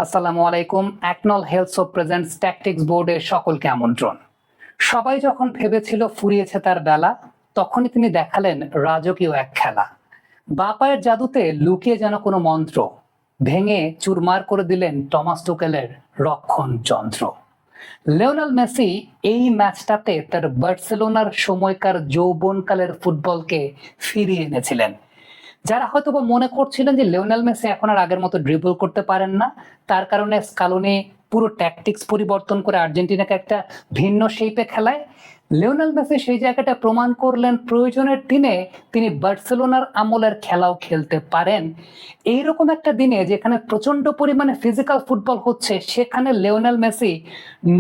আসসালামু আলাইকুম। অ্যাকনল health of presents tactics বোর্ডের সকলকে আমন্ত্রণ। সবাই যখন ভেবেছিল ফুরিয়েছে তার বেলা, তখনই তিনি দেখালেন রাজকীয় এক খেলা। বাঁ পায়ের জাদুতে লুকিয়ে যেন কোনো মন্ত্র, ভেঙে চুরমার করে দিলেন টমাস টুকেলের রক্ষণ যন্ত্র। লিওনেল মেসি এই ম্যাচটাতে তার বার্সেলোনার সময়কার যৌবনকালের ফুটবলকে ফিরিয়ে এনেছিলেন। যারা হয়তো মনে করছিলেন যে লিওনেল মেসি এখন আর আগের মতো ড্রিবল করতে পারেন না, তার কারণে স্কালোনি পুরো ট্যাকটিক্স পরিবর্তন করে আর্জেন্টিনাকে একটা ভিন্ন শেপে খেলায়, লিওনেল মেসি সেই জায়গাটা প্রমাণ করলেন প্রয়োজনের দিনে তিনি বার্সেলোনার আমলের খেলাও খেলতে পারেন। এইরকম একটা দিনে যেখানে প্রচন্ড পরিমাণে ফিজিক্যাল ফুটবল হচ্ছে, সেখানে লিওনেল মেসি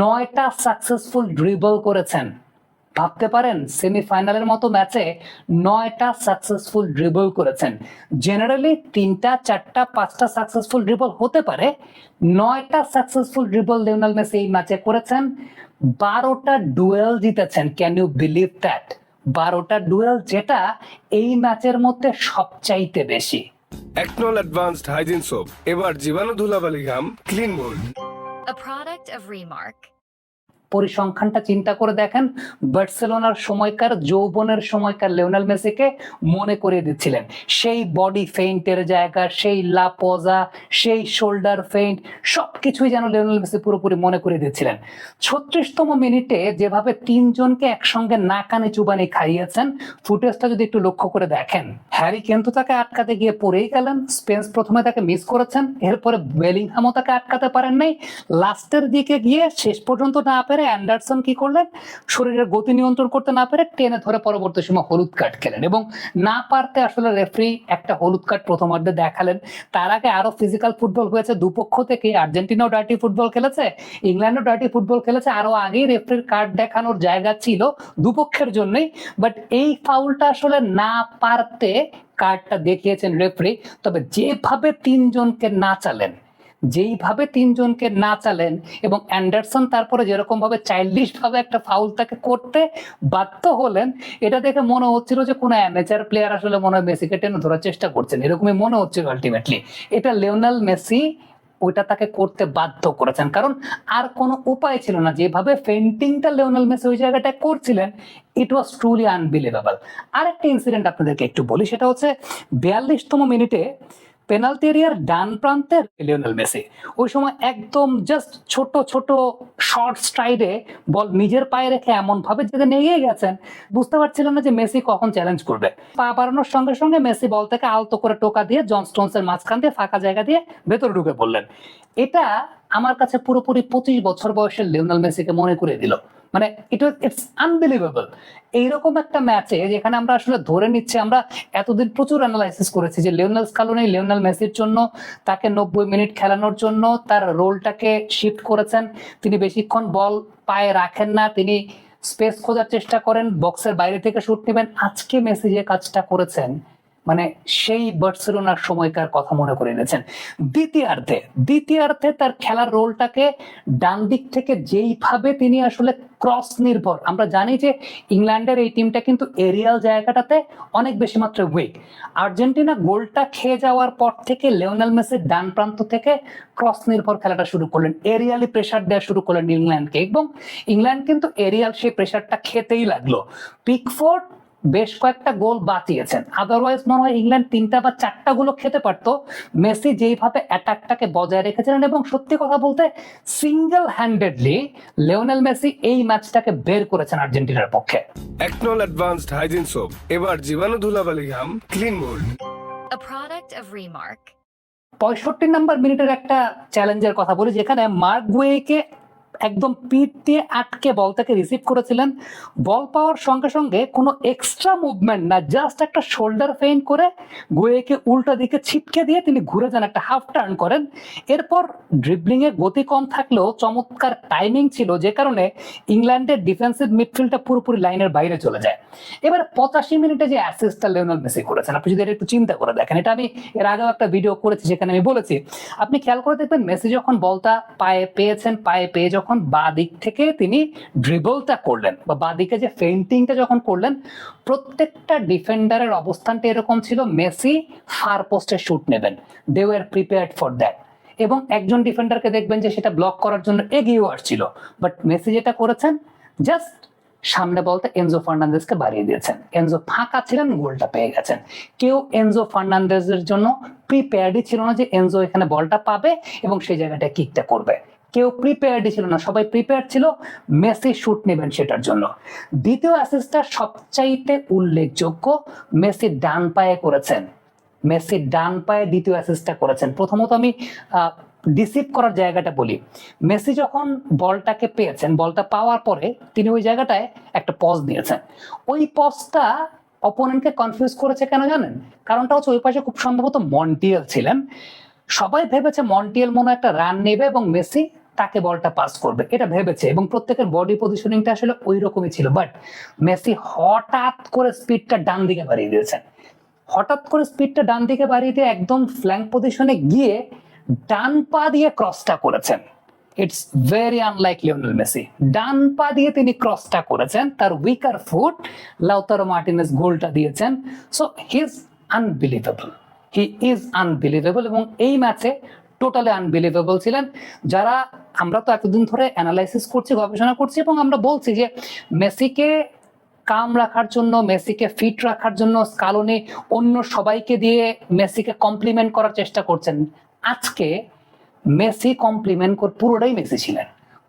9টা সাকসেসফুল ড্রিবল করেছেন। ভাবতে পারেন সেমিফাইনালের মতো ম্যাচে 9টা সাকসেসফুল ড্রিবল করেছেন। জেনারেলি 3টা 4টা 5টা সাকসেসফুল ড্রিবল হতে পারে, 9টা সাকসেসফুল ড্রিবল লিওনেল মেসি এই ম্যাচে করেছেন। 12টা ডুয়েল জিতেছেন। Can you believe that? 12টা ডুয়েল, যেটা এই ম্যাচের মধ্যে সবচাইতে বেশি। অ্যাকনল অ্যাডভান্সড হাইজিন সোপ, এবার জীবাণু ধুলাবালি ঘাম clean mould. A product of Remark. পরিসংখ্যানটা চিন্তা করে দেখেন, বার্সেলোনার সময়কার যৌবনের সময়কার লিওনেল মেসিকে মনে করিয়ে দিচ্ছিলেন সেই বডি ফেইন্টের জায়গা, সেই লাপোজা, সেই শোল্ডার ফেইন্ট, সবকিছুই যেন লিওনেল মেসি পুরোপুরি মনে করিয়ে দিচ্ছিলেন। 36তম মিনিটে যেভাবে তিনজনকে একসঙ্গে নাকানি চুবানি খাইয়েছেন, ফুটেজটা যদি একটু লক্ষ্য করে দেখেন, হ্যারি কিন্তু তাকে আটকাতে গিয়ে পড়েই গেলেন। স্পেন্স প্রথমে তাকে মিস করেছেন, এরপরে বেলিংহামও তাকে আটকাতে পারেন নাই। লাস্টের দিকে গিয়ে শেষ পর্যন্ত না পেরে অ্যান্ডারসন কি করলেন, শরীরের গতি নিয়ন্ত্রণ করতে না পেরে টেনে ধরে পরবর্তী সময় হলুদ কার্ড খেলেন, এবং না পারতে আসলে রেফারি একটা হলুদ কার্ড প্রথমার্ধে দেখালেন। তার আগে আরো ফিজিক্যাল ফুটবল হয়েছে দুপক্ষ থেকে। আর্জেন্টিনাও ডার্টি ফুটবল খেলেছে, ইংল্যান্ডও ডার্টি ফুটবল খেলেছে। আরো আগেই রেফারির কার্ড দেখানোর জায়গা ছিল দুপক্ষের জন্যই, বাট এই ফাউলটা আসলে না পারতে কার্ডটা দেখিয়েছেন রেফারি। তবে যেভাবে তিনজনকে নাচালেন এবং অ্যান্ডারসন তারপরে যেরকম ভাবে চাইল্ডিশ ভাবে একটা ফাউল তাকে করতে বাধ্য হলেন, এটা দেখে মনে হচ্ছিল যে কোনো অ্যামেচার প্লেয়ার আসলে মনে হয় মেসিকে টেনে ধরার চেষ্টা করছেন, এরকমই মনে হচ্ছিল আলটিমেটলি। এটা লিওনেল মেসি ওইটা তাকে করতে বাধ্য করেছেন, কারণ আর কোনো উপায় ছিল না। যেভাবে ফেন্টিংটা লিওনেল মেসি ওই জায়গাটা করছিলেন, ইট ওয়াজ ট্রুলি আনবিলিভেবল। আরেকটা ইনসিডেন্ট আপনাদেরকে একটু বলি, সেটা হচ্ছে 42তম মিনিটে পেনাল্টি এরিয়ার ডান প্রান্তে লিওনেল মেসি ওই সময় একদম জাস্ট ছোট ছোট শর্ট স্ট্রাইডে বল নিজের পায়ে রেখে এমন ভাবে যেখানে এগিয়ে গেছেন, বুঝতে পারছিলেন না যে মেসি কখন চ্যালেঞ্জ করবে। পা বাড়ানোর সঙ্গে সঙ্গে মেসি বল থেকে আলতো করে টোকা দিয়ে জন স্টোনসের মাঝখান দিয়ে ফাঁকা জায়গা দিয়ে ভেতরে ঢুকে পড়লেন। এটা আমার কাছে পুরোপুরি 25 বছর বয়সের লিওনেল মেসিকে মনে করে দিল। মানে ইটস আনবিলিভেবল। এইরকম একটা ম্যাচে যেখানে আমরা আসলে ধরে নিচ্ছি, আমরা এতদিন প্রচুর অ্যানালাইসিস করেছি যে লিওনেল স্কালোনি লিওনেল মেসির জন্য তাকে 90 মিনিট খেলানোর জন্য তার রোলটাকে শিফট করেছেন। তিনি বেশিক্ষণ বল পায়ে রাখেন না, তিনি স্পেস খোঁজার চেষ্টা করেন, বক্সের বাইরে থেকে শুট নেবেন। আজকে মেসি যে কাজটা করেছেন, মানে সেই বার্সেলোনার সময়কার কথা মনে করে এনেছেন। দ্বিতীয়ার্ধে তার খেলার রোলটাকে ডান দিক থেকে যেইভাবে তিনি আসলে ক্রস নির্ভর, আমরা জানি যে ইংল্যান্ডের এই টিমটা কিন্তু এরিয়াল জায়গাটাতে অনেক বেশি মাত্রায় উইক। আর্জেন্টিনা গোলটা খেয়ে যাওয়ার পর থেকে লিওনেল মেসি ডান প্রান্ত থেকে ক্রস নির্ভর খেলাটা শুরু করলেন, এরিয়ালি প্রেসার দেওয়া শুরু করলেন ইংল্যান্ডকে, এবং ইংল্যান্ড কিন্তু এরিয়াল সেই প্রেসারটা খেতেই লাগলো। পিকফোর্ড বেশ কয়েকটা গোল বাঁচিয়েছেন, আদারওয়াইজ মনে হয় ইংল্যান্ড 3টা বা 4টা গোল খেতে পারতো। মেসি যেইভাবে অ্যাটাকটাকে বজায় রেখেছিলেন, এবং সত্যি কথা বলতে সিঙ্গেল হ্যান্ডেডলি লিওনেল মেসি এই ম্যাচটাকে বের করেছেন আর্জেন্টিনার পক্ষে। অ্যাকনল অ্যাডভান্সড হাইজিন সোপ, এবার জীবাণু ধুলাবালি ঘাম clean mould. A product of Remark. 65 নম্বর মিনিটের একটা চ্যালেঞ্জের কথা বলি, যেখানে মার্ক গুয়েকে একদম পিঠ দিয়ে আটকে বল থেকে রিসিভ করেছিলেন। বল পাওয়ার সঙ্গে সঙ্গে কোনো এক্সট্রা মুভমেন্ট না, জাস্ট একটা শোল্ডার ফেইন্ট করে গুয়েকে উল্টা দিকে ছিটকে দিয়ে তিনি ঘুরে যান, একটা হাফ টার্ন করেন। এরপর ড্রিবলিং এ গতি কম থাকলেও চমৎকার টাইমিং ছিল, যে কারণে ইংল্যান্ডের ডিফেন্সিভ মিডফিল্ডটা পুরোপুরি লাইনের বাইরে চলে যায়। এবার 85 মিনিটে যে অ্যাসিস্টটা লিওনেল মেসি করেছেন, আপনি যদি এটা একটু চিন্তা করে দেখেন, এটা আমি এর আগেও একটা ভিডিও করেছি যেখানে আমি বলেছি, আপনি খেয়াল করে দেখবেন মেসি যখন বলটা পায়ে পেয়েছেন, পায়ে পেয়ে যখন বাঁ দিক থেকে তিনি ড্রিবলটা করলেন বা বাঁ দিকে যে ফেইন্টিংটা যখন করলেন, প্রত্যেকটা ডিফেন্ডারের অবস্থানটা এরকম ছিল, মেসি ফার পোস্টে শুট নেবেন, they were prepared for that. এবং একজন ডিফেন্ডারকে দেখবেন যে সেটা ব্লক করার জন্য এগিয়েও আসছিল, বাট মেসি যেটা করেছেন জাস্ট সামনে বলতে এনজো ফার্নান্দেজকে বাড়িয়ে দিয়েছেন, এনজো ফাঁকা ছিলেন, গোলটা পেয়ে গেছেন। কেউ এনজো ফার্নান্দেজের জন্য প্রিপেয়ার্ডই ছিল না যে এনজো এখানে বলটা পাবে এবং সেই জায়গাটায় কিকটা করবে, কেউ প্রিপেয়ার্ডই ছিল না, সবাই প্রিপেয়ার ছিল মেসি শুট নেবেন সেটার জন্য। দ্বিতীয় অ্যাসিস্টটা সবচাইতে উল্লেখযোগ্য, মেসি ডান পায়ে করেছেন, মেসি ডান পায়ে দ্বিতীয় অ্যাসিস্টটা করেছেন। প্রথমত আমি ডিসিভ করার জায়গাটা বলি, মেসি যখন বলটাকে পেয়েছেন, বলটা পাওয়ার পরে তিনি ওই জায়গাটায় একটা পজ দিয়েছেন। ওই পজটা অপোনেন্টকে কনফিউজ করেছে কেন জানেন? কারণটা হচ্ছে ওই পাশে খুব সম্ভবত মন্টিয়েল ছিলেন, সবাই ভেবেছে মন্টিয়েল মনে একটা রান নেবে এবং মেসি তাকে বলটা পাস করবে, এটা ভেবেছে এবং প্রত্যেকের বডি পজিশনিংটা আসলে ওই রকমই ছিল। বাট মেসি হঠাৎ করে স্পিডটা ডান দিকে বাড়িয়ে দিয়েছেন, হঠাৎ করে স্পিডটা ডান দিকে বাড়িয়ে দিয়ে একদম ফ্ল্যাঙ্ক পজিশনে গিয়ে ডান পা দিয়ে ক্রসটা করেছেন। It's very unlike Lionel Messi, ডান পা দিয়ে তিনি ক্রসটা করেছেন, তার উইকার ফুট লাউতারো মার্টিনেজ গোলটা দিয়েছেন। So he is unbelievable, he is unbelievable এবং এই ম্যাচে টোটালি আনবিলিভেবল ছিলেন। যারা আমরা তো এতদিন ধরে অ্যানালাইসিস করছি, গবেষণা করছি এবং আমরা বলছি যে মেসিকে কাম রাখার জন্য, মেসিকে ফিট রাখার জন্য স্কালোনি অন্য সবাইকে দিয়ে মেসিকে কমপ্লিমেন্ট করার চেষ্টা করছেন। আজকে মেসি কমপ্লিমেন্ট পুরোটাই মেসি ছিলেন,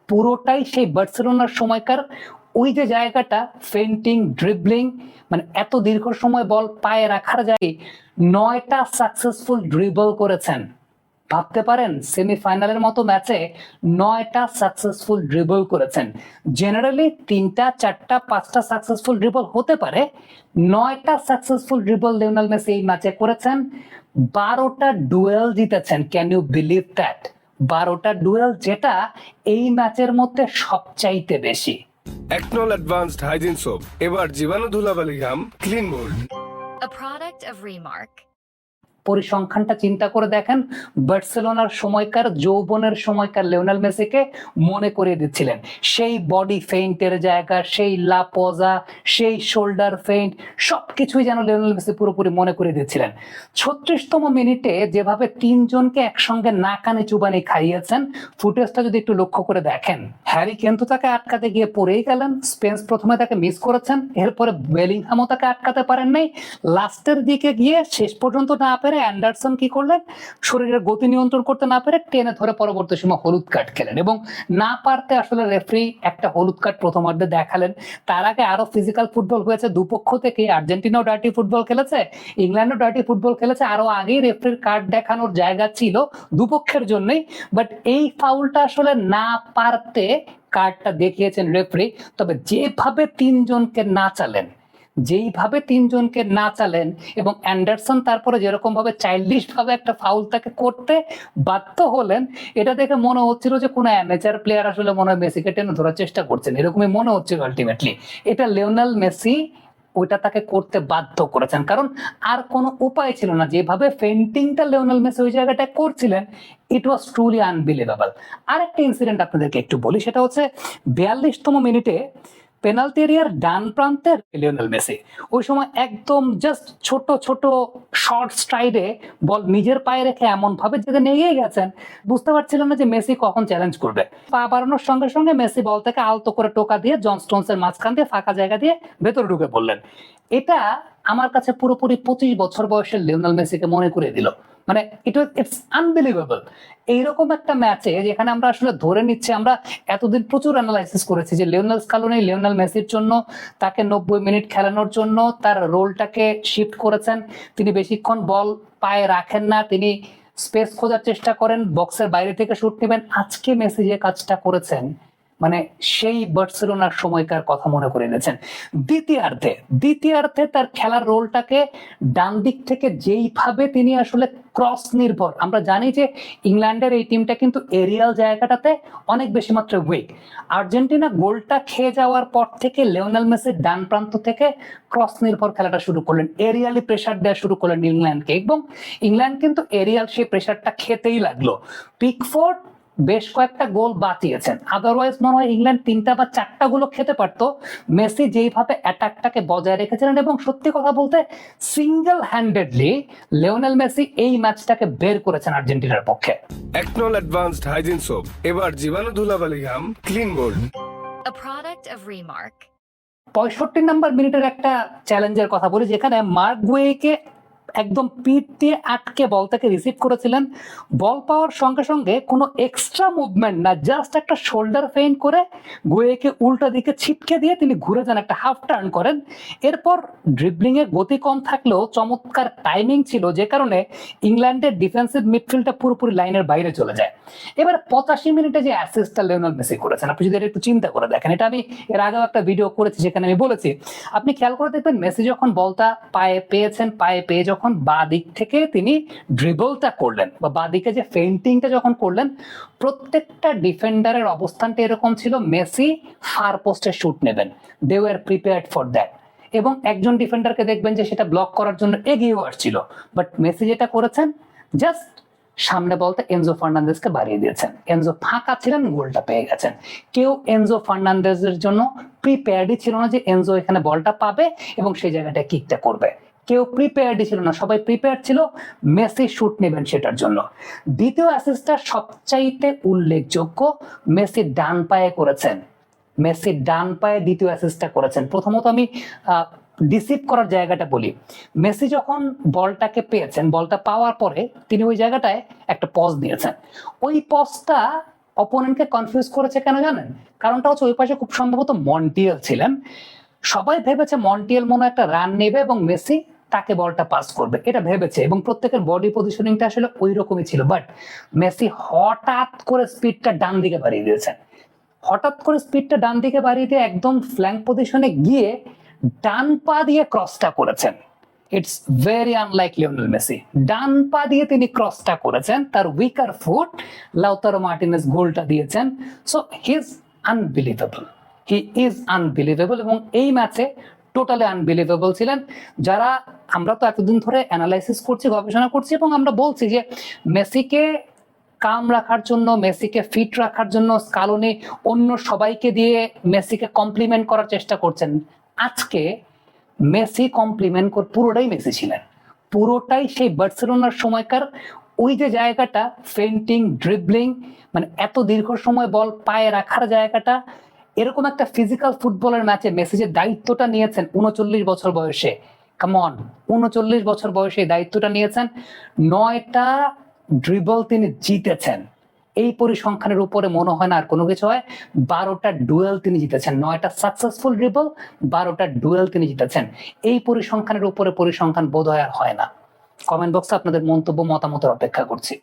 পুরোটাই সেই বার্সেলোনার সময়কার ওই যে জায়গাটা ফেন্টিং, ড্রিবলিং, মানে এত দীর্ঘ সময় বল পায়ে রাখার জায়গায় 9টা সাকসেসফুল ড্রিবল করেছেন। ভাবতে পারেন সেমিফাইনালের মতো ম্যাচে 9টা সাকসেসফুল ড্রিবল করেছেন। জেনারেলি 3টা 4টা 5টা সাকসেসফুল ড্রিবল হতে পারে, 9টা সাকসেসফুল ড্রিবল লিওনেল মেসি এই ম্যাচে করেছেন। 12টা ডুয়েল জিতেছেন, ক্যান ইউ বিলিভ দ্যাট? 12টা ডুয়েল, যেটা এই ম্যাচের মধ্যে সবচাইতে বেশি। একনল অ্যাডভান্সড হাইজিন সোপ, এবার জীবাণু ধুলাবালি ঘাম clean bold. A product of Remark. পরিসংখ্যানটা চিন্তা করে দেখেন, বার্সেলোনার সময়কার, যৌবনের সময়কার লিওনেল মেসিকে মনে করিয়ে দিচ্ছিলেন সেই বডি ফেইন্টের জায়গা, সেই লাপোজা, সেই শোল্ডার ফেইন্ট, সবকিছুই যেন লিওনেল মেসি পুরোপুরি মনে করিয়ে দিচ্ছিলেন। 36তম মিনিটে যেভাবে তিনজনকে একসঙ্গে নাকানি চুবানি খাইয়েছেন, ফুটেজটা যদি একটু লক্ষ্য করে দেখেন, হ্যারি কেন তো তাকে আটকাতে গিয়ে পড়েই গেলেন, স্পেন্স প্রথমে তাকে মিস করেছেন, এরপরে বেলিংহামও তাকে আটকাতে পারেন নাই, লাস্টের দিকে গিয়ে শেষ পর্যন্ত না পেরে অ্যান্ডারসন কি করলেন, শরীরের গতি নিয়ন্ত্রণ করতে না পেরে টেনে ধরে পরবর্তী সময় হলুদ কার্ড খেলেন এবং না পারতে আসলে রেফারি একটা হলুদ কার্ড প্রথমার্ধে দেখালেন। তার আগে আরো ফিজিক্যাল ফুটবল হয়েছে দুপক্ষ থেকে, আর্জেন্টিনাও ডার্টি ফুটবল খেলেছে, ইংল্যান্ডও ডার্টি ফুটবল খেলেছে, আরো আগেই রেফারির কার্ড দেখানোর জায়গা ছিল দুপক্ষের জন্যই। বাট এই ফাউলটা আসলে না পারতে কার্ডটা দেখিয়েছেন রেফারি। তবে যেভাবে তিনজনকে নাচালেন এবং অ্যান্ডারসন তারপরে যেরকম ভাবে চাইল্ডিশ ভাবে একটা ফাউল তাকে করতে বাধ্য হলেন, এটা দেখে মনে হচ্ছিল যে কোনো অ্যামেচার প্লেয়ার আসলে মনে হয় মেসিকে টেনে ধরার চেষ্টা করছেন, এরকমই মনে হচ্ছিল আলটিমেটলি। এটা লিওনেল মেসি ওইটা তাকে করতে বাধ্য করেছেন, কারণ আর কোনো উপায় ছিল না। যেভাবে ফেন্টিংটা লিওনেল মেসি ওই জায়গাটায় করছিলেন, ইট ওয়াজ ট্রুলি আনবিলিভেবল। আর একটা ইনসিডেন্ট আপনাদেরকে একটু বলি, সেটা হচ্ছে 42তম মিনিটে পেনাল্টি এরিয়ার ডান প্রান্তে লিওনেল মেসি ওই সময় একদম জাস্ট ছোট ছোট শর্ট স্ট্রাইডে বল নিজের পায়ে রেখে এমন ভাবে যেখানে এগিয়ে গেছেন, বুঝতে পারছিলেন না যে মেসি কখন চ্যালেঞ্জ করবে। পা বাড়ানোর সঙ্গে সঙ্গে মেসি বল থেকে আলতো করে টোকা দিয়ে জন স্টোনসের মাঝখান দিয়ে ফাঁকা জায়গা দিয়ে ভেতরে ঢুকে পড়লেন। এটা আমার কাছে পুরোপুরি 25 বছর বয়সের লিওনেল মেসিকে মনে করে দিল। মানে ইটস আনবিলিভেবল। এইরকম একটা ম্যাচে যেখানে আমরা আসলে ধরে নিচ্ছি, আমরা এতদিন প্রচুর অ্যানালাইসিস করেছি যে লিওনেল স্কালোনি লিওনেল মেসির জন্য তাকে 90 মিনিট খেলানোর জন্য তার রোলটাকে শিফট করেছেন। তিনি বেশিক্ষণ বল পায়ে রাখেন না, তিনি স্পেস খোঁজার চেষ্টা করেন, বক্সের বাইরে থেকে শুট নেবেন। আজকে মেসি যে কাজটা করেছেন, মানে সেই বার্সেলোনার সময়কার কথা মনে করে এনেছেন। দ্বিতীয়ার্ধে তার খেলার রোলটাকে ডান দিক থেকে যেইভাবে তিনি আসলে ক্রস নির্ভর, আমরা জানি যে ইংল্যান্ডের এই টিমটা কিন্তু এরিয়াল জায়গাটাতে অনেক বেশি মাত্রায় উইক। আর্জেন্টিনা গোলটা খেয়ে যাওয়ার পর থেকে লিওনেল মেসি ডান প্রান্ত থেকে ক্রস নির্ভর খেলাটা শুরু করলেন, এরিয়ালি প্রেসার দেওয়া শুরু করলেন ইংল্যান্ডকে, এবং ইংল্যান্ড কিন্তু এরিয়াল সেই প্রেসারটা খেতেই লাগলো। পিকফোর্ড বেশ কয়েকটা গোল বাঁচিয়েছেন। আদারওয়াইজ মনে হয় ইংল্যান্ড 3টা বা 4টা গোল খেতে পারতো। মেসি যেইভাবে অ্যাটাকটাকে বজায় রেখেছিলেন এবং সত্যি কথা বলতে সিঙ্গেল হ্যান্ডেডলি লিওনেল মেসি এই ম্যাচটাকে বের করেছেন আর্জেন্টিনার পক্ষে। একনল অ্যাডভান্সড হাইজিন সোপ, এবার জীবাণু ধুলাবালি ঘাম clean bold. A product of Remark. 65 নম্বর মিনিটের একটা চ্যালেঞ্জের কথা বলি, যেখানে মার্ক গুয়েকে একদম পিঠ দিয়ে আটকে বলটাকে রিসিভ করেছিলেন। বল পাওয়ার সঙ্গে সঙ্গে কোনো এক্সট্রা মুভমেন্ট না, জাস্ট একটা শোল্ডার ফেইন্ট করে গুয়েকে উল্টা দিকে ছিটকে দিয়ে তিনি ঘুরে যান, একটা হাফ টার্ন করেন। এরপর ড্রিবলিং এ গতি কম থাকলেও চমৎকার টাইমিং ছিল, যে কারণে ইংল্যান্ডের ডিফেন্সিভ মিডফিল্ডটা পুরোপুরি লাইনের বাইরে চলে যায়। এবার 85 মিনিটে যে অ্যাসিস্টটা লিওনেল মেসি করেছেন, আপনি যদি এটা একটু চিন্তা করে দেখেন, এটা আমি এর আগেও একটা ভিডিও করেছি যেখানে আমি বলেছি, আপনি খেয়াল করে দেখবেন মেসি যখন বলটা পায়ে পেয়েছেন, পায়ে পেয়ে যখন বাঁ দিক থেকে তিনি ড্রিবলটা করলেন বা বাঁ দিকে যে ফেইন্টিংটা যখন করলেন, প্রত্যেকটা ডিফেন্ডারের অবস্থানটা এরকম ছিল মেসি ফার পোস্টে শুট নেবেন, they were prepared for that. এবং একজন ডিফেন্ডারকে দেখবেন যে সেটা ব্লক করার জন্য এগিয়েও আসছিল, বাট মেসি যেটা করেছেন জাস্ট সামনে বলতে এনজো ফার্নান্দেজকে বাড়িয়ে দিয়েছেন। এনজো ফাঁকা ছিলেন, গোলটা পেয়ে গেছেন। কেউ এনজো ফার্নান্দেজের জন্য প্রিপেয়ার্ডই ছিল না যে এনজো এখানে বলটা পাবে এবং সেই জায়গাটা কিকটা করবে। কেউ প্রিপেয়ার্ডই ছিল না, সবাই প্রিপেয়ার ছিল মেসি শুট নেবেন সেটার জন্য। দ্বিতীয় অ্যাসিস্টটা সবচাইতে উল্লেখযোগ্য, মেসি ডান পায়ে করেছেন। মেসি ডান পায়ে দ্বিতীয় অ্যাসিস্টটা করেছেন। প্রথমত আমি ডিসিভ করার জায়গাটা বলি, মেসি যখন বলটাকে পেয়েছেন, বলটা পাওয়ার পরে তিনি ওই জায়গাটায় একটা পজ দিয়েছেন। ওই পজটা অপোনেন্টকে কনফিউজ করেছে কেন জানেন? কারণটা হচ্ছে ওই পাশে খুব সম্ভবত মন্টিয়েল ছিলেন। সবাই ভেবেছে মন্টিয়েল মনে একটা রান নেবে এবং মেসি তাকে বলটা পাস করবে, এটা ভেবেছে, এবং প্রত্যেকের বডি পজিশনিংটা আসলে ওই রকমই ছিল। বাট মেসি হঠাৎ করে স্পিডটা ডান দিকে বাড়িয়ে দিয়েছেন। হঠাৎ করে স্পিডটা ডান দিকে বাড়িয়ে দিয়ে একদম ফ্ল্যাঙ্ক পজিশনে গিয়ে ডান পা দিয়ে ক্রসটা করেছেন। It's very unlike Lionel Messi. ডান পা দিয়ে তিনি ক্রসটা করেছেন, তার উইকার ফুট লাউতারো মার্টিনেজ গোলটা দিয়েছেন। So he is unbelievable, he is unbelievable, এবং এই ম্যাচে টোটালি আনবিলিভেবল ছিলেন। যারা আমরা তো এতদিন ধরে অ্যানালাইসিস করছি, গবেষণা করছি, এবং আমরা বলছি যে মেসিকে কাম রাখার জন্য, মেসিকে ফিট রাখার জন্য স্কালোনি অন্য সবাইকে দিয়ে মেসিকে কমপ্লিমেন্ট করার চেষ্টা করছেন। আজকে মেসি কমপ্লিমেন্ট পুরোটাই মেসি ছিলেন, পুরোটাই সেই বার্সেলোনার সময়কার ওই যে জায়গাটা, ফেন্টিং, ড্রিবলিং, মানে এত দীর্ঘ সময় বল পায়ে রাখার জায়গাটা, এরকম একটা ফিজিক্যাল ফুটবলের ম্যাচে মেসি যে দায়িত্বটা নিয়েছেন 39 বছর বয়সে, কামন 39 বছর বয়সে দায়িত্বটা নিয়েছেন, 9টা ড্রিবল তিনি জিতেছেন। এই পরিসংখ্যানের উপরে মনে হয় না আর কোনো কিছু হয়। 12টা ডুয়েল তিনি জিতেছেন, 9টা সাকসেসফুল ড্রিবল, 12টা ডুয়েল তিনি জিতেছেন। এই পরিসংখ্যানের উপরে পরিসংখ্যান বোধ হয় আর হয় না। কমেন্ট বক্সে আপনাদের মন্তব্য, মতামতের অপেক্ষা করছি।